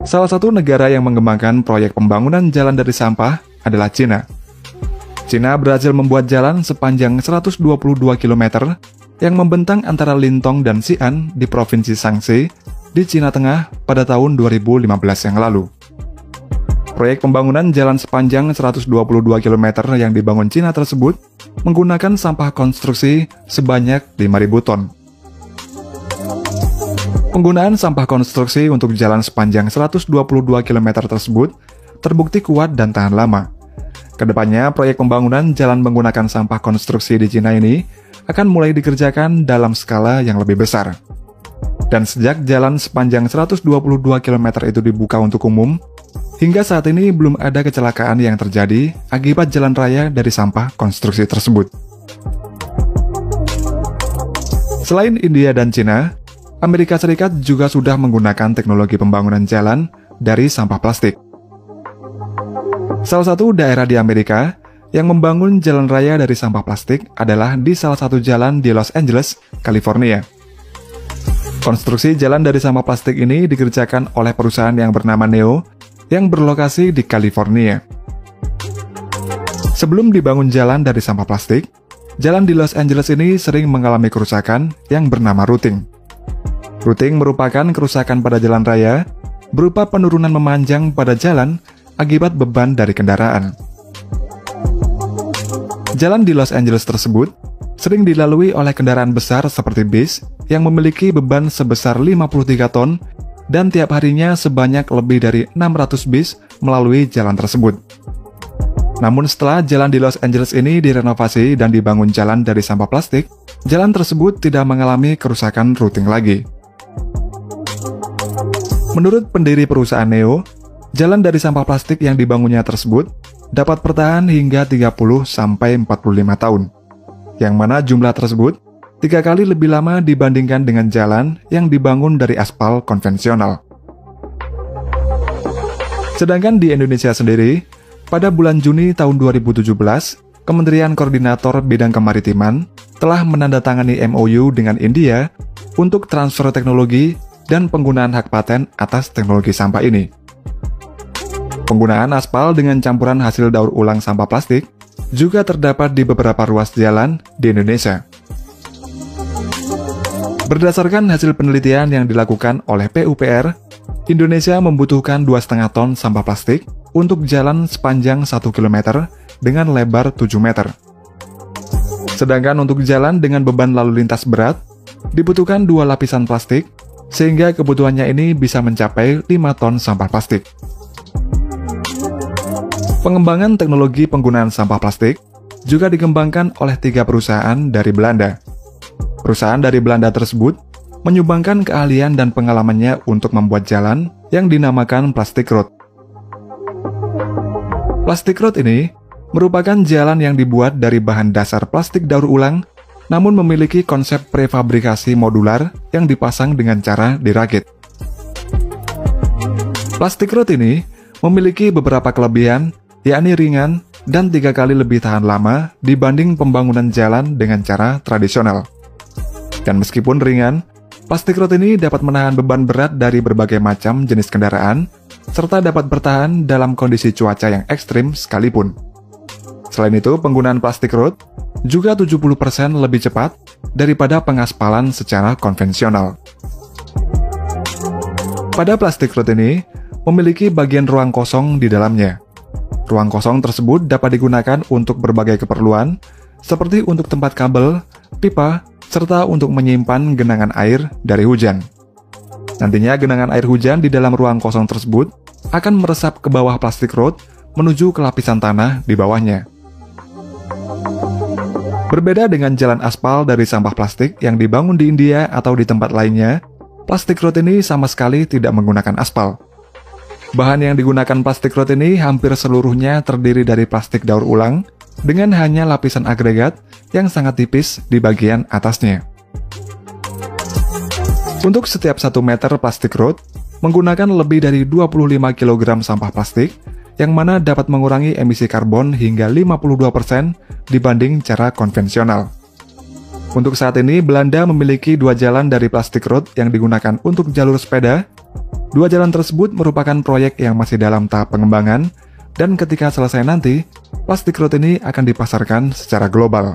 Salah satu negara yang mengembangkan proyek pembangunan jalan dari sampah adalah Cina. Cina berhasil membuat jalan sepanjang 122 km yang membentang antara Lintong dan Xi'an di Provinsi Shaanxi di Cina Tengah pada tahun 2015 yang lalu. Proyek pembangunan jalan sepanjang 122 km yang dibangun Cina tersebut menggunakan sampah konstruksi sebanyak 5.000 ton. Penggunaan sampah konstruksi untuk jalan sepanjang 122 km tersebut terbukti kuat dan tahan lama. Kedepannya, proyek pembangunan jalan menggunakan sampah konstruksi di Cina ini akan mulai dikerjakan dalam skala yang lebih besar. Dan sejak jalan sepanjang 122 km itu dibuka untuk umum, hingga saat ini belum ada kecelakaan yang terjadi akibat jalan raya dari sampah konstruksi tersebut. Selain India dan Cina, Amerika Serikat juga sudah menggunakan teknologi pembangunan jalan dari sampah plastik. Salah satu daerah di Amerika yang membangun jalan raya dari sampah plastik adalah di salah satu jalan di Los Angeles, California. Konstruksi jalan dari sampah plastik ini dikerjakan oleh perusahaan yang bernama Neo yang berlokasi di California. Sebelum dibangun jalan dari sampah plastik, jalan di Los Angeles ini sering mengalami kerusakan yang bernama routing. Routing merupakan kerusakan pada jalan raya berupa penurunan memanjang pada jalan akibat beban dari kendaraan. Jalan di Los Angeles tersebut sering dilalui oleh kendaraan besar seperti bis yang memiliki beban sebesar 53 ton dan tiap harinya sebanyak lebih dari 600 bis melalui jalan tersebut. Namun setelah jalan di Los Angeles ini direnovasi dan dibangun jalan dari sampah plastik, jalan tersebut tidak mengalami kerusakan routing lagi. Menurut pendiri perusahaan Neo, jalan dari sampah plastik yang dibangunnya tersebut dapat bertahan hingga 30-45 tahun, yang mana jumlah tersebut 3 kali lebih lama dibandingkan dengan jalan yang dibangun dari aspal konvensional. Sedangkan di Indonesia sendiri, pada bulan Juni tahun 2017, Kementerian Koordinator Bidang Kemaritiman telah menandatangani MOU dengan India untuk transfer teknologi dan penggunaan hak paten atas teknologi sampah ini. Penggunaan aspal dengan campuran hasil daur ulang sampah plastik juga terdapat di beberapa ruas jalan di Indonesia. Berdasarkan hasil penelitian yang dilakukan oleh PUPR, Indonesia membutuhkan 2,5 ton sampah plastik untuk jalan sepanjang 1 km dengan lebar 7 meter. Sedangkan untuk jalan dengan beban lalu lintas berat, dibutuhkan 2 lapisan plastik, sehingga kebutuhannya ini bisa mencapai 5 ton sampah plastik. Pengembangan teknologi penggunaan sampah plastik juga dikembangkan oleh 3 perusahaan dari Belanda. Perusahaan dari Belanda tersebut menyumbangkan keahlian dan pengalamannya untuk membuat jalan yang dinamakan plastic road. Plastic road ini merupakan jalan yang dibuat dari bahan dasar plastik daur ulang, namun memiliki konsep prefabrikasi modular yang dipasang dengan cara dirakit. Plastic road ini memiliki beberapa kelebihan, yakni ringan dan 3 kali lebih tahan lama dibanding pembangunan jalan dengan cara tradisional. Dan meskipun ringan, plastic road ini dapat menahan beban berat dari berbagai macam jenis kendaraan, serta dapat bertahan dalam kondisi cuaca yang ekstrim sekalipun. Selain itu, penggunaan plastic road juga 70% lebih cepat daripada pengaspalan secara konvensional. Pada plastic road ini, memiliki bagian ruang kosong di dalamnya. Ruang kosong tersebut dapat digunakan untuk berbagai keperluan, seperti untuk tempat kabel, pipa, serta untuk menyimpan genangan air dari hujan. Nantinya genangan air hujan di dalam ruang kosong tersebut akan meresap ke bawah plastic road menuju ke lapisan tanah di bawahnya. Berbeda dengan jalan aspal dari sampah plastik yang dibangun di India atau di tempat lainnya, plastic road ini sama sekali tidak menggunakan aspal. Bahan yang digunakan plastic road ini hampir seluruhnya terdiri dari plastik daur ulang, dengan hanya lapisan agregat yang sangat tipis di bagian atasnya. Untuk setiap 1 meter plastic road, menggunakan lebih dari 25 kg sampah plastik, yang mana dapat mengurangi emisi karbon hingga 52% dibanding cara konvensional. Untuk saat ini, Belanda memiliki 2 jalan dari plastic road yang digunakan untuk jalur sepeda. 2 jalan tersebut merupakan proyek yang masih dalam tahap pengembangan, dan ketika selesai nanti, plastic road ini akan dipasarkan secara global.